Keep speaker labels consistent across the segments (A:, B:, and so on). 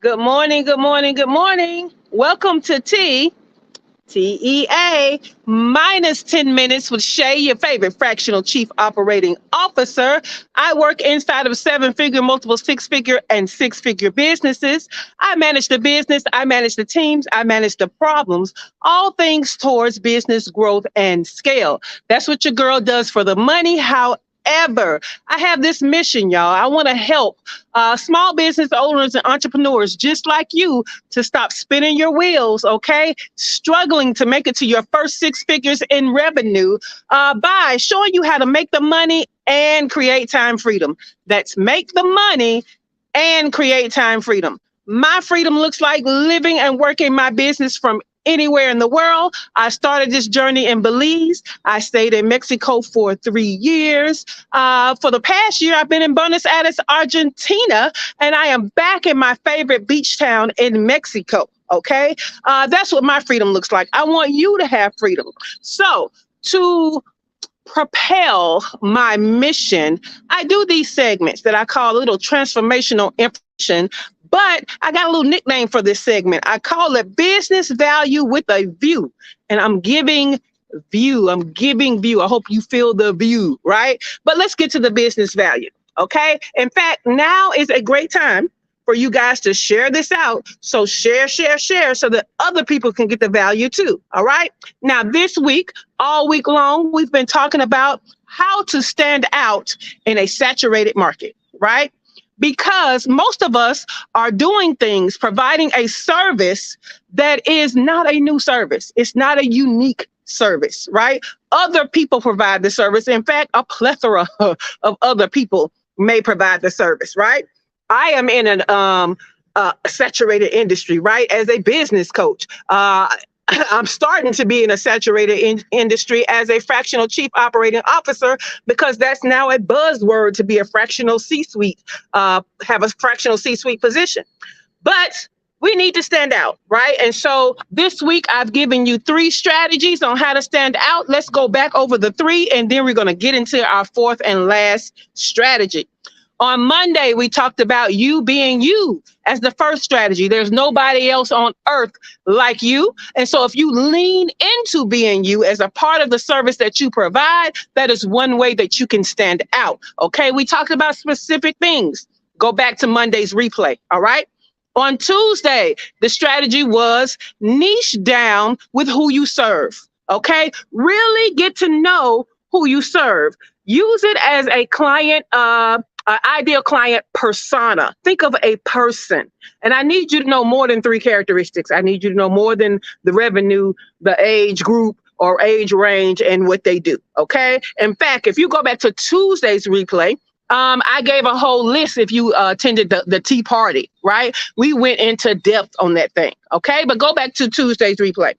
A: Good morning, good morning, good morning. Welcome to TEA minus 10 minutes with Shay, your favorite fractional chief operating officer. I work inside of seven-figure, multiple six-figure, and six-figure businesses. I manage the business, I manage the teams, I manage the problems, all things towards business growth and scale. That's what your girl does for the money. However, I have this mission, y'all. I want to help small business owners and entrepreneurs just like you to stop spinning your wheels, okay? Struggling to make it to your first six figures in revenue by showing you how to make the money and create time freedom. That's make the money and create time freedom. My freedom looks like living and working my business from anywhere in the world. I started this journey in Belize. I stayed in Mexico for 3 years. For the past year, I've been in Buenos Aires, Argentina, and I am back in my favorite beach town in Mexico. Okay, that's what my freedom looks like. I want you to have freedom. So to propel my mission, I do these segments that I call little transformational information. But I got a little nickname for this segment. I call it business value with a view. And I'm giving view. I hope you feel the view, right? But let's get to the business value. Okay. In fact, now is a great time for you guys to share this out. So share so that other people can get the value too. All right. Now, this week, all week long, we've been talking about how to stand out in a saturated market, right? Because most of us are doing things, providing a service that is not a new service. It's not a unique service, right? Other people provide the service. In fact, a plethora of other people may provide the service, right? I am in a saturated industry, right? As a business coach, I'm starting to be in a saturated industry as a fractional chief operating officer because that's now a buzzword to be a fractional C-suite, have a fractional C-suite position. But we need to stand out, right? And so this week I've given you 3 strategies on how to stand out. Let's go back over the 3, and then we're going to get into our 4th and last strategy. On Monday, we talked about you being you as the first strategy. There's nobody else on earth like you. And so if you lean into being you as a part of the service that you provide, that is one way that you can stand out. Okay, we talked about specific things. Go back to Monday's replay. All right. On Tuesday, the strategy was niche down with who you serve. Okay, really get to know who you serve. Use it as a client, ideal client persona. Think of a person. And I need you to know more than 3 characteristics. I need you to know more than the revenue, the age group, or age range, and what they do. Okay. In fact, if you go back to Tuesday's replay, I gave a whole list if you attended the tea party, right? We went into depth on that thing. Okay. But go back to Tuesday's replay.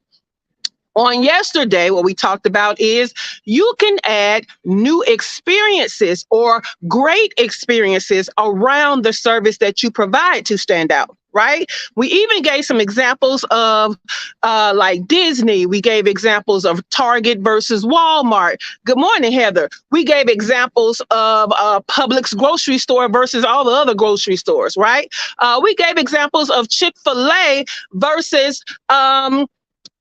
A: On yesterday, what we talked about is you can add new experiences or great experiences around the service that you provide to stand out, right? We even gave some examples of like Disney. We gave examples of Target versus Walmart. Good morning, Heather. We gave examples of Publix grocery store versus all the other grocery stores, right? We gave examples of Chick-fil-A versus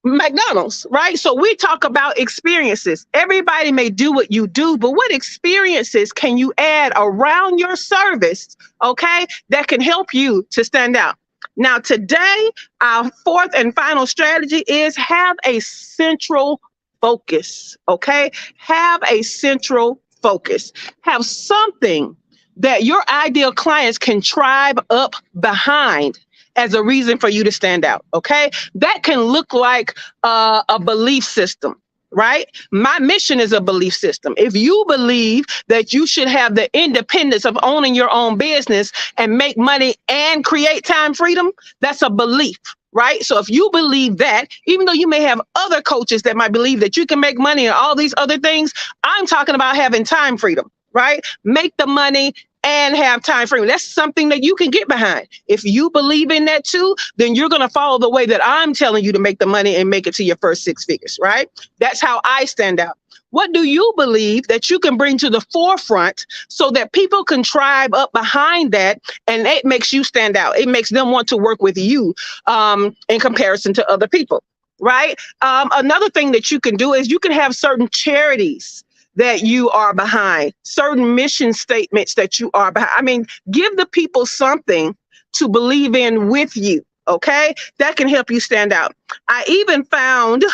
A: McDonald's, right? So we talk about experiences. Everybody may do what you do, but what experiences can you add around your service, okay, that can help you to stand out? Now, today, our 4th and final strategy is have a central focus, okay? Have a central focus. Have something that your ideal clients can tribe up behind as a reason for you to stand out, okay? That can look like a belief system, right? My mission is a belief system. If you believe that you should have the independence of owning your own business and make money and create time freedom, that's a belief, right? So if you believe that, even though you may have other coaches that might believe that you can make money and all these other things, I'm talking about having time freedom, right? Make the money and have time freedom. That's something that you can get behind. If you believe in that too, then you're going to follow the way that I'm telling you to make the money and make it to your first 6 figures, right? That's how I stand out. What do you believe that you can bring to the forefront so that people can tribe up behind that, and it makes you stand out? It makes them want to work with you in comparison to other people, right? Another thing that you can do is you can have certain charities that you are behind, certain mission statements that you are behind. I mean, give the people something to believe in with you. Okay, that can help you stand out. I even found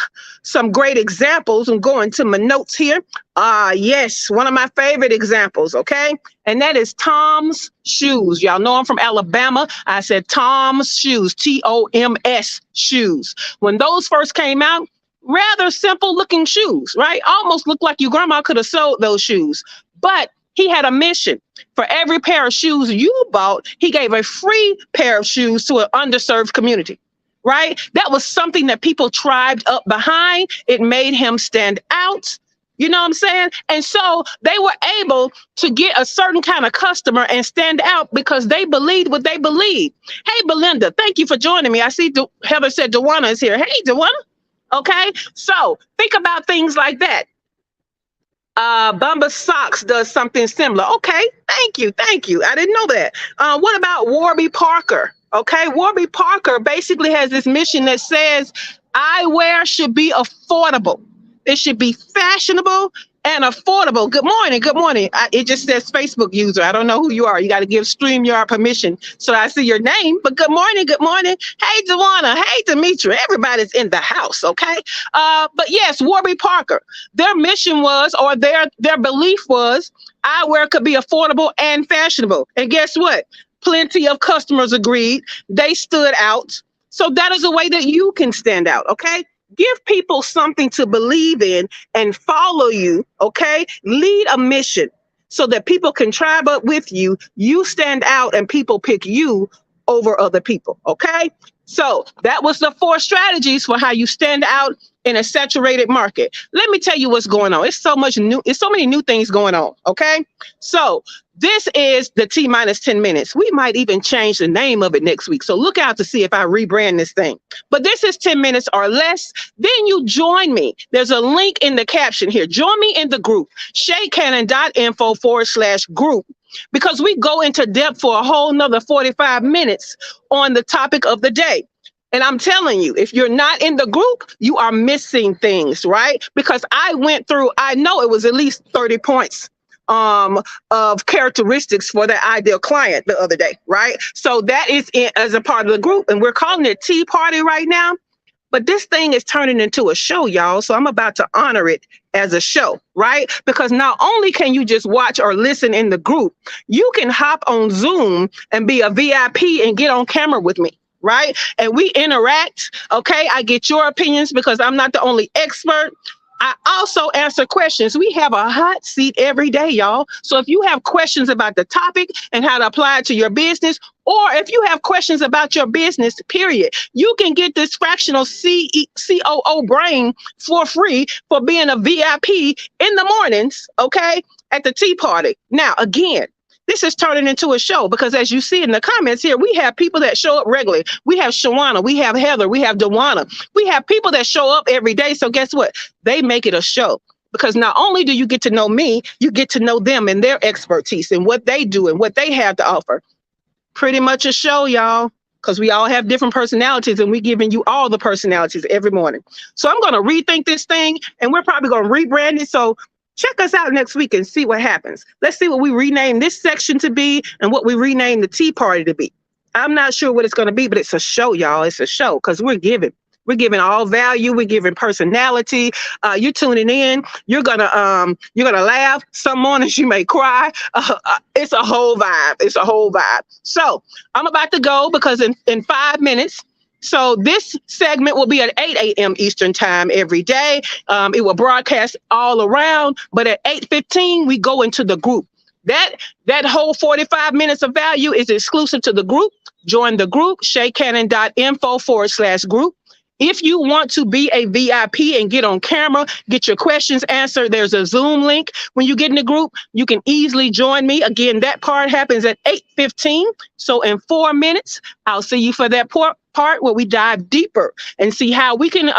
A: some great examples. I'm going to my notes here. Yes, one of my favorite examples. Okay, and that is Tom's shoes. Y'all know I'm from Alabama. I said Tom's shoes, Toms shoes. When those first came out, rather simple looking shoes, right? Almost looked like your grandma could have sold those shoes, but he had a mission. For every pair of shoes you bought, he gave a free pair of shoes to an underserved community, right? That was something that people tribed up behind. It made him stand out. You know what I'm saying? And so they were able to get a certain kind of customer and stand out because they believed what they believed. Hey, Belinda, thank you for joining me. I see Heather said Dewana is here. Hey, Dewana. Okay, so think about things like that. Bumba Socks does something similar. Okay, thank you. I didn't know that. What about Warby Parker? Okay, Warby Parker basically has this mission that says eyewear should be affordable. It should be fashionable and affordable. Good morning. It just says Facebook user. I don't know who you are. You got to give StreamYard permission so I see your name. But good morning. Hey, Dewana. Hey, Demetra. Everybody's in the house, okay? But yes, Warby Parker. Their mission was, or their belief was, eyewear could be affordable and fashionable. And guess what? Plenty of customers agreed. They stood out. So that is a way that you can stand out, okay? Give people something to believe in and follow you, okay? Lead a mission so that people can tribe up with you. You stand out and people pick you over other people, okay? So that was the 4 strategies for how you stand out in a saturated market. Let me tell you what's going on. It's so many new things going on, okay? So this is the T-minus 10 minutes. We might even change the name of it next week. So look out to see if I rebrand this thing. But this is 10 minutes or less. Then you join me. There's a link in the caption here. Join me in the group, ShaCannon.info /group, because we go into depth for a whole nother 45 minutes on the topic of the day. And I'm telling you, if you're not in the group, you are missing things, right? Because I know it was at least 30 points of characteristics for the ideal client the other day, right? So that is as a part of the group, and we're calling it Tea Party right now. But this thing is turning into a show, y'all. So I'm about to honor it as a show, right? Because not only can you just watch or listen in the group, you can hop on Zoom and be a VIP and get on camera with me, right? And we interact, okay? I get your opinions because I'm not the only expert. I also answer questions. We have a hot seat every day, y'all. So if you have questions about the topic and how to apply it to your business, or if you have questions about your business, period, you can get this fractional COO brain for free for being a VIP in the mornings, okay, at the tea party. Now, again, this is turning into a show because as you see in the comments here, we have people that show up regularly. We have Shawana, we have Heather, we have Dewana. We have people that show up every day. So guess what? They make it a show because not only do you get to know me, you get to know them and their expertise and what they do and what they have to offer. Pretty much a show, y'all, because we all have different personalities and we're giving you all the personalities every morning. So I'm going to rethink this thing and we're probably going to rebrand it. So check us out next week and see what happens. Let's see what we rename this section to be and what we rename the Tea Party to be. I'm not sure what it's going to be, but it's a show, y'all. It's a show because we're giving all value. We're giving personality. You're tuning in. You're gonna laugh. Some mornings you may cry. It's a whole vibe. So I'm about to go because in 5 minutes. So this segment will be at 8 a.m. Eastern time every day. It will broadcast all around, but at 8:15, we go into the group. That whole 45 minutes of value is exclusive to the group. Join the group, ShaCannon.info /group. If you want to be a VIP and get on camera, get your questions answered, there's a Zoom link. When you get in the group, you can easily join me. Again, that part happens at 8:15. So in 4 minutes, I'll see you for that part where we dive deeper and see how we can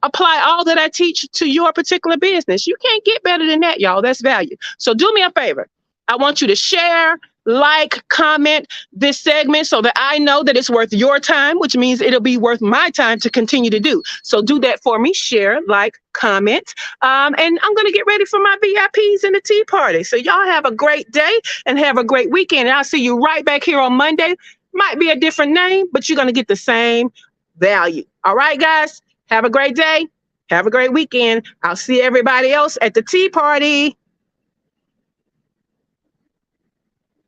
A: apply all that I teach to your particular business. You can't get better than that, y'all. That's value. So do me a favor. I want you to share, like, comment this segment so that I know that it's worth your time, which means it'll be worth my time to continue to do. So do that for me. Share, like, comment. And I'm going to get ready for my VIPs and the tea party. So y'all have a great day and have a great weekend. And I'll see you right back here on Monday. Might be a different name, but you're going to get the same value. All right, guys. Have a great day. Have a great weekend. I'll see everybody else at the tea party.